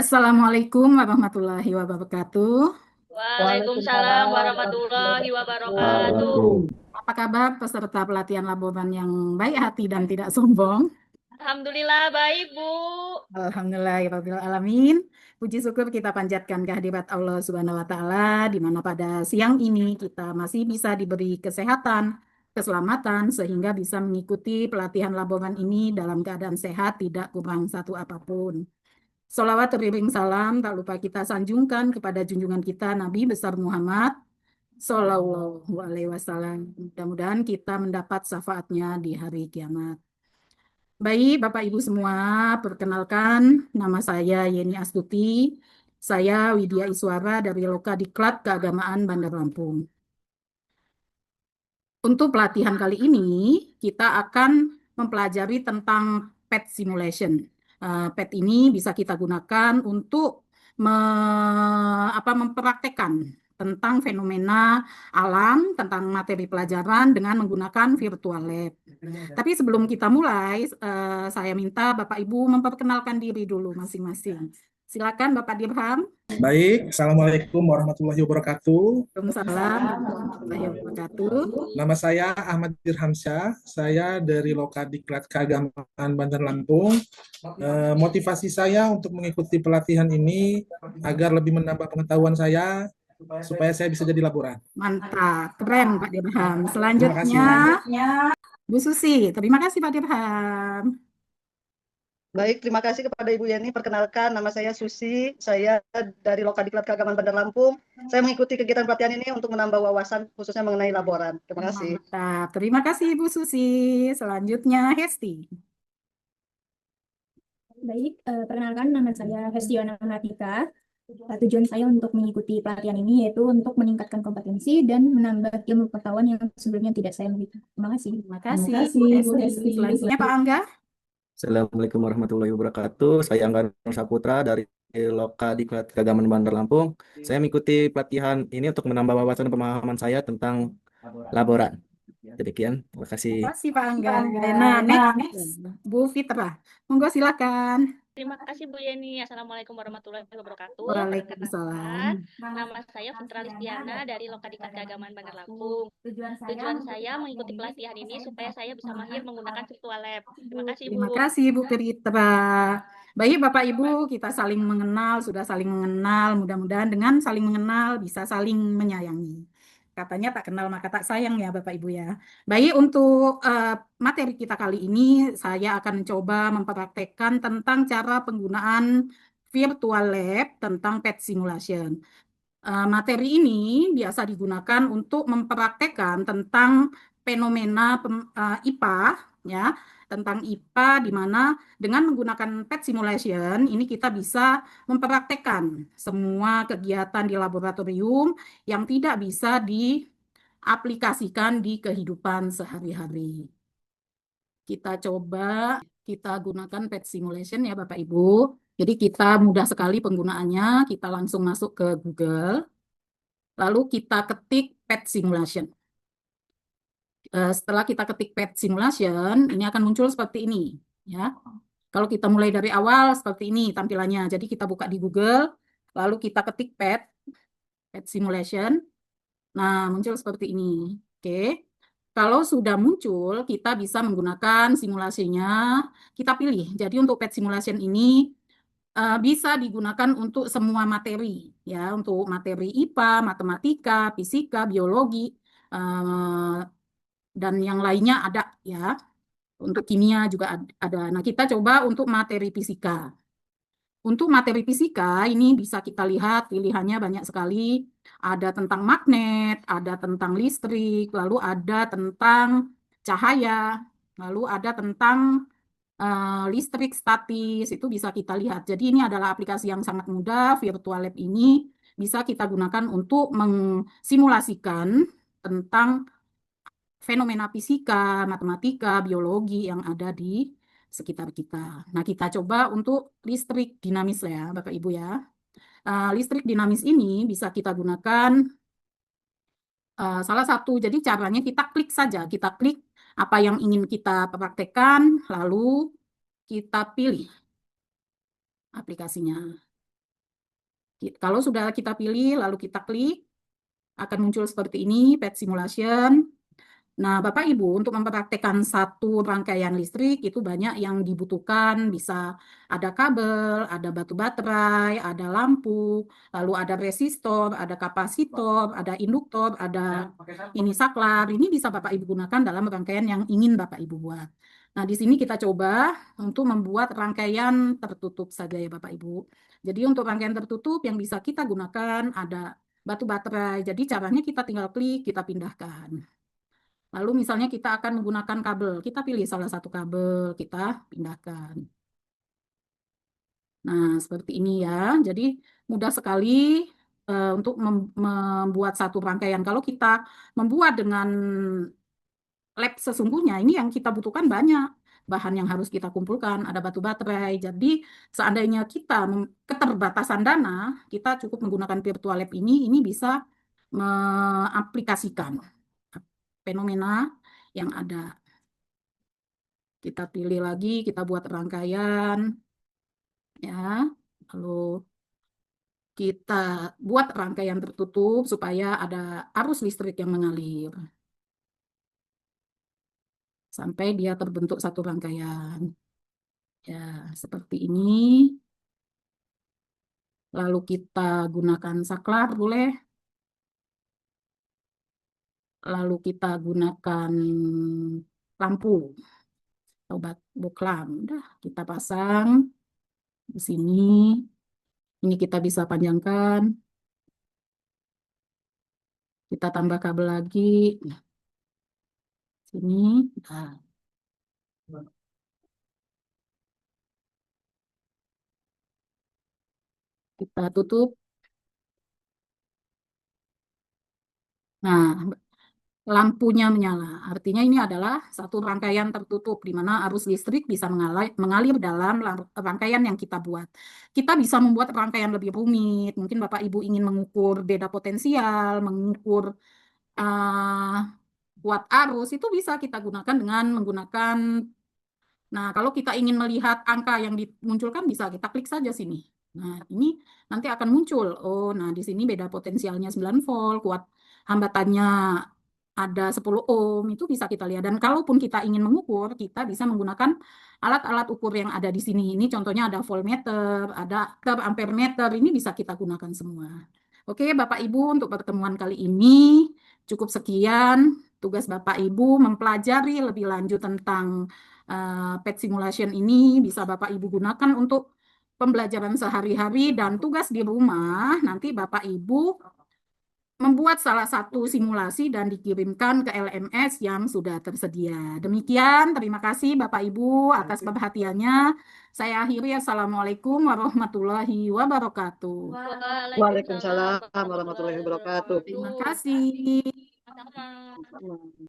Assalamualaikum warahmatullahi wabarakatuh. Waalaikumsalam warahmatullahi warahmatullahi wabarakatuh. wabarakatuh. Apa kabar peserta pelatihan laboran yang baik hati dan tidak sombong? Alhamdulillah baik, Bu. Alhamdulillahirrahmanirrahim. Puji syukur kita panjatkan kehadirat Allah Subhanahu wa Ta'ala, di mana pada siang ini kita masih bisa diberi kesehatan, keselamatan, sehingga bisa mengikuti pelatihan laboran ini dalam keadaan sehat, tidak kurang satu apapun. Sholawat beriring salam, tak lupa kita sanjungkan kepada junjungan kita Nabi besar Muhammad Sallallahu Alaihi Wasallam. Mudah-mudahan kita mendapat syafaatnya di hari kiamat. Baik, Bapak Ibu semua, perkenalkan nama saya Yeni Astuti. Saya Widya Iswara dari Lokadiklat Keagamaan Bandar Lampung. Untuk pelatihan kali ini, kita akan mempelajari tentang pet simulation. Pet ini bisa kita gunakan untuk mempraktekkan tentang fenomena alam, tentang materi pelajaran dengan menggunakan virtual lab. Tapi sebelum kita mulai, saya minta Bapak Ibu memperkenalkan diri dulu masing-masing. Silakan Bapak Dirham. Baik, Assalamualaikum warahmatullahi wabarakatuh. Waalaikumsalam warahmatullahi wabarakatuh. Nama saya Ahmad Dirhamsyah, saya dari Lokadiklat Keagamaan Bandar Lampung. Motivasi saya untuk mengikuti pelatihan ini agar lebih menambah pengetahuan saya, supaya saya bisa jadi laboran. Mantap, keren Pak Dirham. Terima kasih. Selanjutnya, Bu Susi. Terima kasih Pak Dirham. Baik, terima kasih kepada Ibu Yeni. Perkenalkan, nama saya Susi. Saya dari Lokadiklat Keagamaan Bandar Lampung. Saya mengikuti kegiatan pelatihan ini untuk menambah wawasan khususnya mengenai laboran. Terima kasih. Mantap, terima kasih Ibu Susi. Selanjutnya, Hesti. Baik, perkenalkan nama saya Hestiona Matika. Tujuan saya untuk mengikuti pelatihan ini yaitu untuk meningkatkan kompetensi dan menambah ilmu pengetahuan yang sebelumnya tidak saya miliki. Terima kasih. Terima kasih, Bu Hesti. Selanjutnya Pak Angga. Assalamualaikum warahmatullahi wabarakatuh. Saya Angga Nur Saputra dari Lokadiklat Keagamaan Bandar Lampung. Saya mengikuti pelatihan ini untuk menambah wawasan pemahaman saya tentang laboran. Demikian, terima kasih. Terima kasih Pak Angga. Nah, next, Bu Fitra. Monggo silakan. Terima kasih Bu Yeni. Assalamualaikum warahmatullahi wabarakatuh. Waalaikumsalam. Nama saya Fitra Listiana dari Lokadiklat Keagamaan Bandar Lampung. Tujuan saya mengikuti pelatihan ini supaya saya bisa mahir menggunakan virtual lab. Terima kasih Bu. Terima kasih Bu Fitra. Baik Bapak Ibu, kita saling mengenal, sudah saling mengenal. Mudah-mudahan dengan saling mengenal bisa saling menyayangi. Katanya tak kenal maka tak sayang ya Bapak Ibu ya. Baik, untuk materi kita kali ini saya akan mencoba mempraktekkan tentang cara penggunaan virtual lab tentang pet simulation. Materi ini biasa digunakan untuk mempraktekkan tentang fenomena IPA ya, tentang IPA di mana dengan menggunakan pet simulation ini kita bisa mempraktekkan semua kegiatan di laboratorium yang tidak bisa diaplikasikan di kehidupan sehari-hari. Kita coba kita gunakan pet simulation ya Bapak Ibu. Jadi kita mudah sekali penggunaannya, kita langsung masuk ke Google, lalu kita ketik pet simulation. Setelah kita ketik pet simulation, ini akan muncul seperti ini, ya. Kalau kita mulai dari awal seperti ini tampilannya. Jadi kita buka di Google, lalu kita ketik pet simulation. Nah, muncul seperti ini. Oke. Kalau sudah muncul, kita bisa menggunakan simulasinya. Kita pilih. Jadi untuk pet simulation ini bisa digunakan untuk semua materi, ya, untuk materi IPA, matematika, fisika, biologi, dan yang lainnya ada, ya. Untuk kimia juga ada. Nah, kita coba untuk materi fisika. Untuk materi fisika ini bisa kita lihat pilihannya banyak sekali. Ada tentang magnet, ada tentang listrik, lalu ada tentang cahaya, lalu ada tentang listrik statis, itu bisa kita lihat. Jadi ini adalah aplikasi yang sangat mudah. Virtual Lab ini bisa kita gunakan untuk mensimulasikan tentang fenomena fisika, matematika, biologi yang ada di sekitar kita. Nah, kita coba untuk listrik dinamis ya, Bapak Ibu ya. Listrik dinamis ini bisa kita gunakan salah satu, jadi caranya kita klik saja, kita klik apa yang ingin kita praktekkan, lalu kita pilih aplikasinya. Kalau sudah kita pilih, lalu kita klik, akan muncul seperti ini, pet simulation. Nah, Bapak Ibu, untuk mempraktekkan satu rangkaian listrik itu banyak yang dibutuhkan. Bisa ada kabel, ada batu baterai, ada lampu, lalu ada resistor, ada kapasitor, ada induktor, ada ini saklar. Ini bisa Bapak Ibu gunakan dalam rangkaian yang ingin Bapak Ibu buat. Nah, di sini kita coba untuk membuat rangkaian tertutup saja ya Bapak Ibu. Jadi untuk rangkaian tertutup yang bisa kita gunakan ada batu baterai. Jadi caranya kita tinggal klik, kita pindahkan. Lalu misalnya kita akan menggunakan kabel, kita pilih salah satu kabel, kita pindahkan. Nah, seperti ini ya. Jadi mudah sekali untuk membuat satu rangkaian. Kalau kita membuat dengan lab sesungguhnya, ini yang kita butuhkan banyak bahan yang harus kita kumpulkan, ada batu baterai. Jadi seandainya kita keterbatasan dana, kita cukup menggunakan virtual lab ini bisa mengaplikasikan fenomena yang ada. Kita pilih lagi, kita buat rangkaian, ya. Lalu kita buat rangkaian tertutup supaya ada arus listrik yang mengalir. Sampai dia terbentuk satu rangkaian. Ya, seperti ini. Lalu kita gunakan saklar, boleh. Lalu kita gunakan lampu. Obat boklam. Udah, kita pasang di sini. Ini kita bisa panjangkan. Kita tambah kabel lagi. Sini. Nah. Kita tutup. Nah, lampunya menyala. Artinya ini adalah satu rangkaian tertutup di mana arus listrik bisa mengalir dalam rangkaian yang kita buat. Kita bisa membuat rangkaian lebih rumit. Mungkin Bapak Ibu ingin mengukur beda potensial, mengukur kuat arus, itu bisa kita gunakan dengan menggunakan. Nah, kalau kita ingin melihat angka yang dimunculkan, bisa kita klik saja sini. Nah, ini nanti akan muncul. Oh, nah di sini beda potensialnya 9 volt, kuat hambatannya ada 10 ohm, itu bisa kita lihat. Dan kalaupun kita ingin mengukur, kita bisa menggunakan alat-alat ukur yang ada di sini. Ini contohnya ada voltmeter, ada ampere meter, ini bisa kita gunakan semua. Oke, Bapak Ibu, untuk pertemuan kali ini cukup sekian. Tugas Bapak Ibu mempelajari lebih lanjut tentang PET simulation ini bisa Bapak Ibu gunakan untuk pembelajaran sehari-hari dan tugas di rumah. Nanti Bapak Ibu membuat salah satu simulasi dan dikirimkan ke LMS yang sudah tersedia. Demikian, terima kasih Bapak Ibu atas perhatiannya. Saya akhiri, Assalamualaikum warahmatullahi wabarakatuh. Waalaikumsalam warahmatullahi wabarakatuh. Terima kasih. Sama-sama.